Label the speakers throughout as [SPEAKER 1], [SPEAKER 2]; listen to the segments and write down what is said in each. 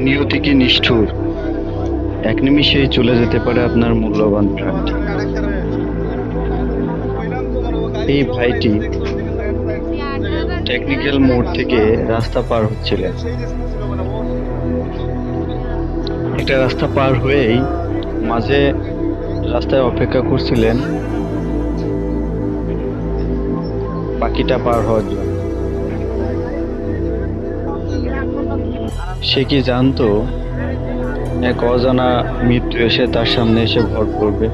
[SPEAKER 1] নিয়তি কি নিষ্ঠুর, এক নিমিষেই চলে যেতে পারে আপনার মূল্যবান প্রাণটি। এই ভাইটি টেকনিক্যাল মোড় থেকে রাস্তা পার হচ্ছিলেন। একটা রাস্তা পার হয়েই মাঝে রাস্তায় অপেক্ষা করছিলেন বাকিটা পার হওয়ার জন্য। সে কি জানতো এক অজানা মৃত্যু এসে তার সামনে এসে ভর করবে।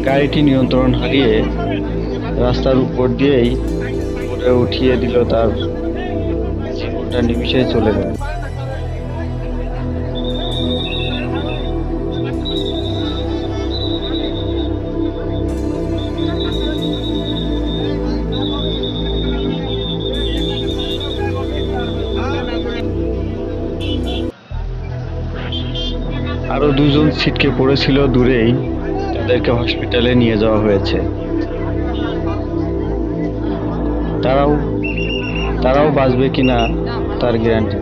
[SPEAKER 1] গাড়িটি নিয়ন্ত্রণ হারিয়ে রাস্তার উপর দিয়েই উপরে উঠিয়ে দিল, তার জীবনটা নিমিষেই চলে গেল। আরো দুজন ছিটকে পড়েছিল দূরেই, তাদেরকে হসপিটালে নিয়ে যাওয়া হয়েছে। তারাও তারাও বাঁচবে কিনা তার গ্যারান্টি।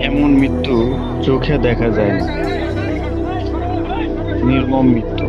[SPEAKER 1] এমন মৃত্যু চোখে দেখা যায় না, নির্মম মৃত্যু।